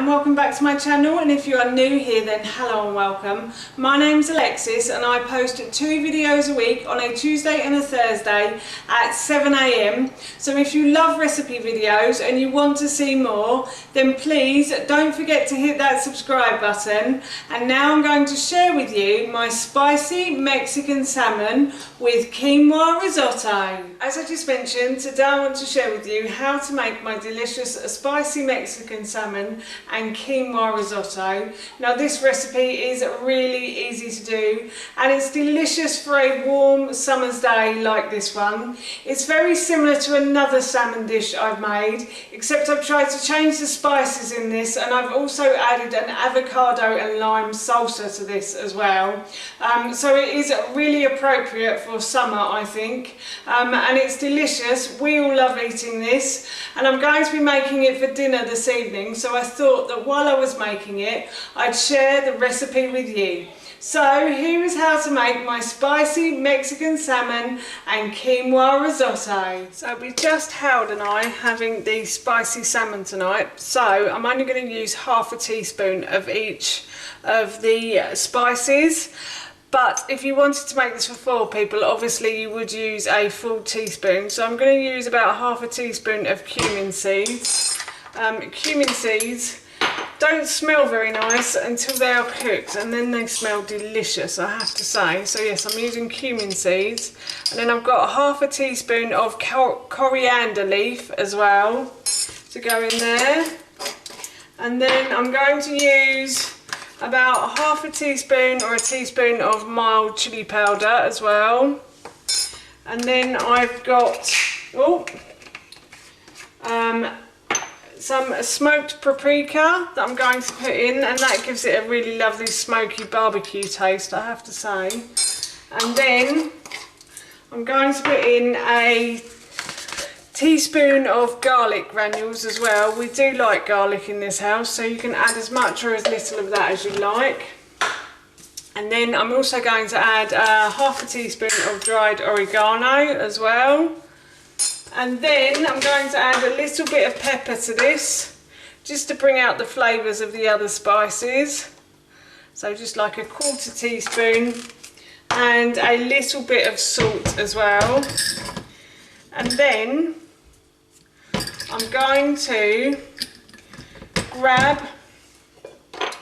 and welcome back to my channel, and if you are new here then hello and welcome. My name's Alexis and I post 2 videos a week on a Tuesday and a Thursday at 7 AM. So if you love recipe videos and you want to see more, then please don't forget to hit that subscribe button. And now I'm going to share with you my spicy Mexican salmon with quinoa risotto. As I just mentioned, today I want to share with you how to make my delicious spicy Mexican salmon and quinoa risotto. Now this recipe is really easy to do and it's delicious for a warm summer's day like this one. It's very similar to another salmon dish I've made, except I've tried to change the spices in this, and I've also added an avocado and lime salsa to this as well. So it is really appropriate for summer, I think, and it's delicious. We all love eating this, and I'm going to be making it for dinner this evening, so I thought that while I was making it I'd share the recipe with you. So here is how to make my spicy Mexican salmon and quinoa risotto. So we're just Howard and I having the spicy salmon tonight, so I'm only going to use half a teaspoon of each of the spices. But if you wanted to make this for 4 people, obviously you would use a full teaspoon. So I'm going to use about half a teaspoon of cumin seeds. Cumin seeds don't smell very nice until they are cooked, and then they smell delicious, I have to say. So yes, I'm using cumin seeds, and then I've got half a teaspoon of coriander leaf as well to go in there. And then I'm going to use about half a teaspoon or a teaspoon of mild chili powder as well. And then I've got some smoked paprika that I'm going to put in, and that gives it a really lovely smoky barbecue taste, I have to say. And then I'm going to put in a teaspoon of garlic granules as well. We do like garlic in this house, so you can add as much or as little of that as you like. And then I'm also going to add half a teaspoon of dried oregano as well. And then I'm going to add a little bit of pepper to this, just to bring out the flavours of the other spices. So just like a quarter teaspoon, and a little bit of salt as well. And then I'm going to grab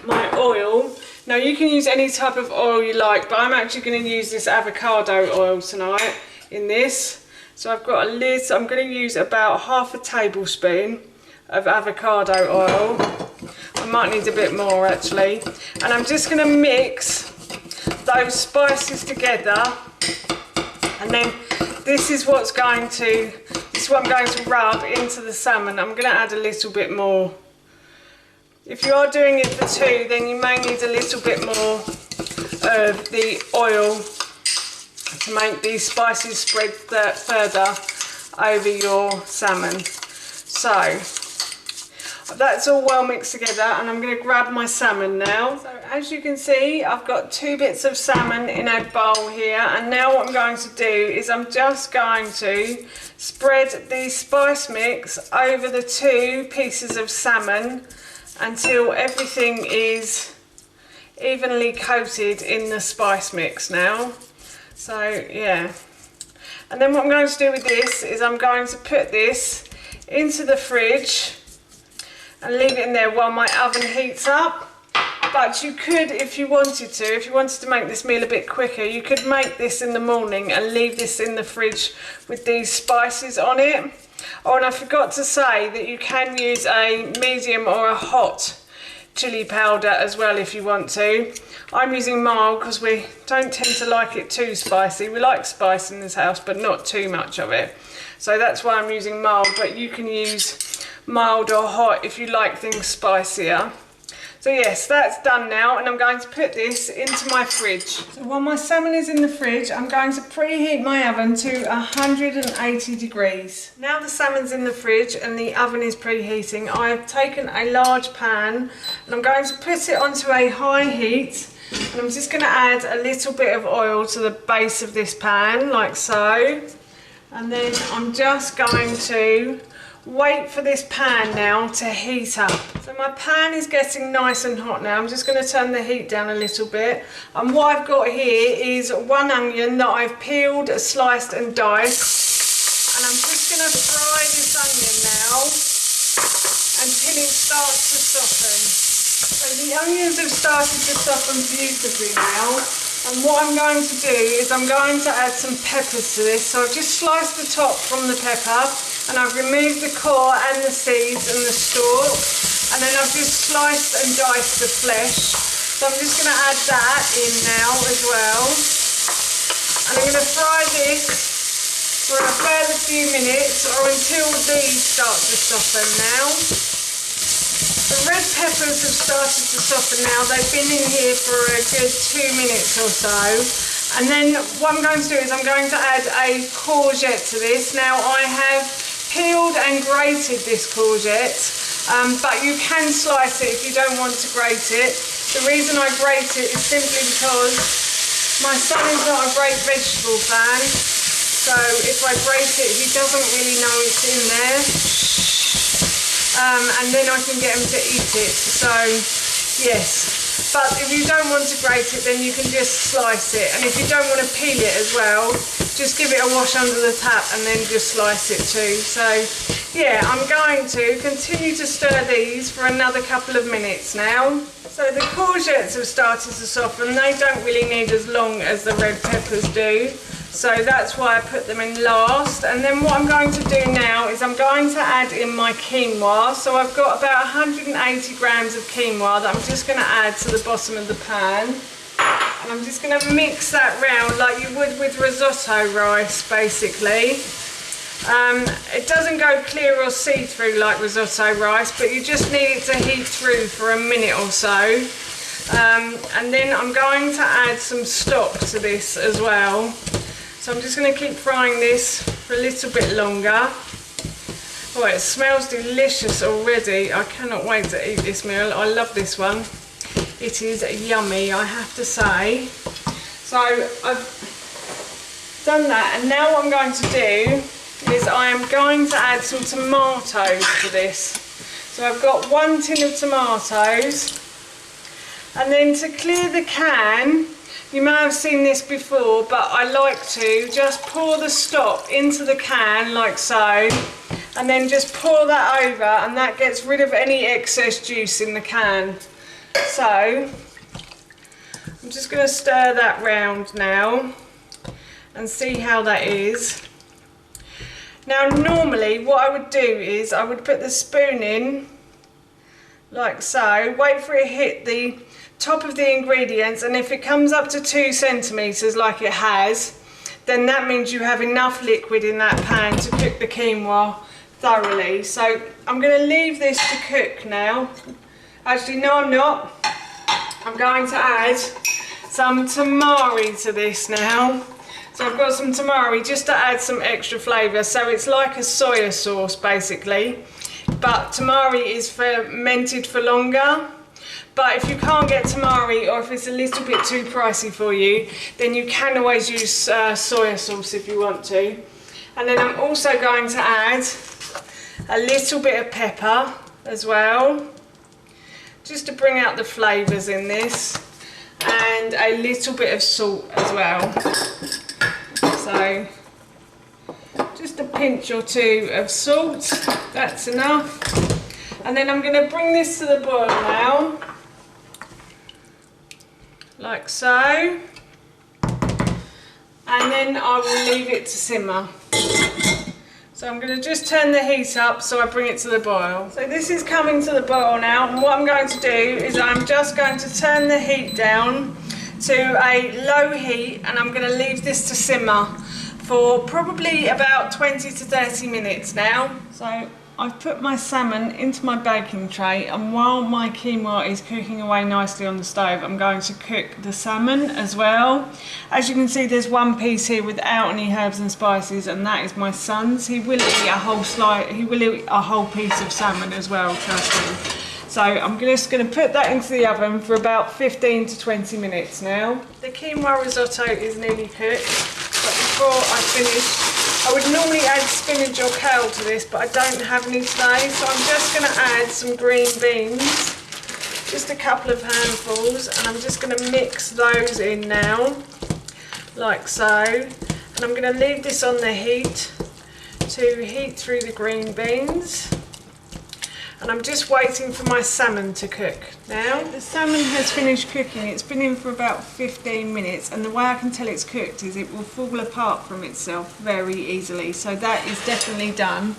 my oil. Now you can use any type of oil you like, but I'm actually going to use this avocado oil tonight in this. So I've got a lid, I'm going to use about half a tablespoon of avocado oil. I might need a bit more actually. And I'm just going to mix those spices together, and then this is what I'm going to rub into the salmon. I'm going to add a little bit more. If you are doing it for 2, then you may need a little bit more of the oil to make these spices spread further over your salmon. So that's all well mixed together, and I'm going to grab my salmon now. So as you can see, I've got 2 bits of salmon in a bowl here, and now what I'm going to do is I'm just going to spread the spice mix over the 2 pieces of salmon until everything is evenly coated in the spice mix now. So yeah, and then what I'm going to do with this is I'm going to put this into the fridge and leave it in there while my oven heats up. But you could, if you wanted to make this meal a bit quicker, you could make this in the morning and leave this in the fridge with these spices on it. Oh, and I forgot to say that you can use a medium or a hot chili powder as well if you want to. I'm using mild because we don't tend to like it too spicy. We like spice in this house, but not too much of it. So that's why I'm using mild, but you can use mild or hot if you like things spicier. So yes, that's done now, and I'm going to put this into my fridge. So while my salmon is in the fridge, I'm going to preheat my oven to 180 degrees. Now the salmon's in the fridge and the oven is preheating, I have taken a large pan and I'm going to put it onto a high heat, and I'm just going to add a little bit of oil to the base of this pan, like so. And then I'm just going to wait for this pan now to heat up. So my pan is getting nice and hot now. I'm just going to turn the heat down a little bit. And what I've got here is 1 onion that I've peeled, sliced and diced. And I'm just going to fry this onion now until it starts to soften. So the onions have started to soften beautifully now. And what I'm going to do is I'm going to add some peppers to this. So I've just sliced the top from the pepper and I've removed the core and the seeds and the stalk. And then I've just sliced and diced the flesh. So I'm just going to add that in now as well. And I'm going to fry this for a further few minutes or until these start to soften now. The red peppers have started to soften now. They've been in here for a good 2 minutes or so. And then what I'm going to do is I'm going to add a courgette to this. Now I have peeled and grated this courgette, but you can slice it if you don't want to grate it. The reason I grate it is simply because my son is not a great vegetable fan. So if I grate it, he doesn't really know it's in there. And then I can get him to eat it. So yes, but if you don't want to grate it, then you can just slice it. And if you don't want to peel it as well, just give it a wash under the tap and then just slice it too. So yeah, I'm going to continue to stir these for another couple of minutes now. So the courgettes have started to soften. They don't really need as long as the red peppers do. So that's why I put them in last. And then what I'm going to do now is I'm going to add in my quinoa. So I've got about 180 grams of quinoa that I'm just going to add to the bottom of the pan. And I'm just going to mix that round like you would with risotto rice, basically. It doesn't go clear or see-through like risotto rice, but you just need it to heat through for a minute or so. And then I'm going to add some stock to this as well. So I'm just going to keep frying this for a little bit longer. Oh, it smells delicious already. I cannot wait to eat this meal. I love this one. It is yummy, I have to say. So I've done that, and now what I'm going to do is I am going to add some tomatoes to this. So I've got 1 tin of tomatoes. And then to clear the can, you may have seen this before, but I like to just pour the stock into the can like so, and then just pour that over, and that gets rid of any excess juice in the can. So I'm just going to stir that round now and see how that is. Now normally what I would do is I would put the spoon in like so, wait for it to hit the top of the ingredients, and if it comes up to 2 centimetres like it has, then that means you have enough liquid in that pan to cook the quinoa thoroughly. So I'm going to leave this to cook now. Actually no, I'm not. I'm going to add some tamari to this now. So I've got some tamari just to add some extra flavour. So it's like a soya sauce basically, but tamari is fermented for longer. But if you can't get tamari, or if it's a little bit too pricey for you, then you can always use soya sauce if you want to. And then I'm also going to add a little bit of pepper as well, just to bring out the flavours in this, and a little bit of salt as well. So just a pinch or 2 of salt, that's enough. And then I'm going to bring this to the boil now, like so, and then I will leave it to simmer. So I'm going to just turn the heat up so I bring it to the boil. So this is coming to the boil now, and what I'm going to do is I'm just going to turn the heat down to a low heat, and I'm going to leave this to simmer for probably about 20 to 30 minutes now. So I've put my salmon into my baking tray, and while my quinoa is cooking away nicely on the stove, I'm going to cook the salmon as well. As you can see, there's one piece here without any herbs and spices, and that is my son's. He will eat a whole piece of salmon as well, trust me. So I'm just going to put that into the oven for about 15 to 20 minutes now. The quinoa risotto is nearly cooked, but before I finish, I would normally add spinach or kale to this, but I don't have any today, so I'm just going to add some green beans, just a couple of handfuls, and I'm just going to mix those in now, like so. And I'm going to leave this on the heat to heat through the green beans. And I'm just waiting for my salmon to cook now. The salmon has finished cooking. It's been in for about 15 minutes, and the way I can tell it's cooked is it will fall apart from itself very easily. So that is definitely done.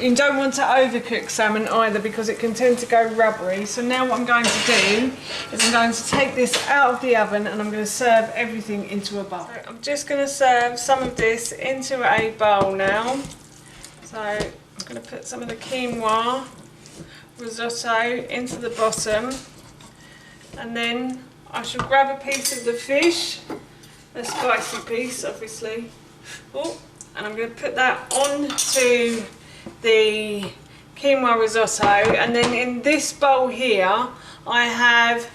You don't want to overcook salmon either, because it can tend to go rubbery. So now what I'm going to do is I'm going to take this out of the oven, and I'm going to serve everything into a bowl. So I'm just going to serve some of this into a bowl now. So I'm going to put some of the quinoa risotto into the bottom, and then I shall grab a piece of the fish, a spicy piece obviously, and I'm going to put that onto the quinoa risotto. And then in this bowl here I have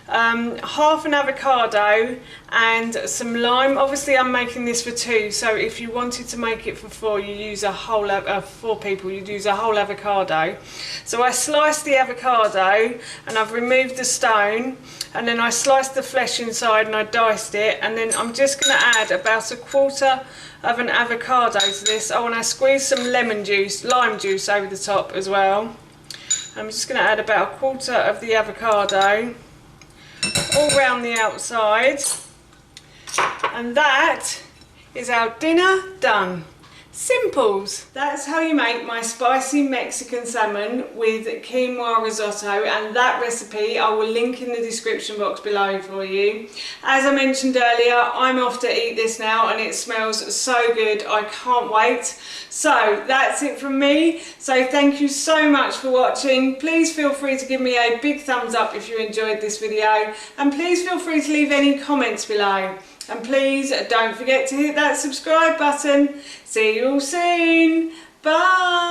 half an avocado and some lime. Obviously I'm making this for 2, so if you wanted to make it for 4, you use a whole 4 people, you'd use a whole avocado. So I sliced the avocado and I've removed the stone, and then I sliced the flesh inside and I diced it, and then I'm just going to add about a quarter of an avocado to this. Oh, and I squeezed some lime juice over the top as well. I'm just going to add about a quarter of the avocado all round the outside, and that is our dinner done. Simples. That's how you make my spicy Mexican salmon with quinoa risotto, and that recipe I will link in the description box below for you. As I mentioned earlier, I'm off to eat this now, and it smells so good. I can't wait. So that's it from me. So thank you so much for watching. Please feel free to give me a big thumbs up if you enjoyed this video, and please feel free to leave any comments below. And please don't forget to hit that subscribe button. See you all soon. Bye.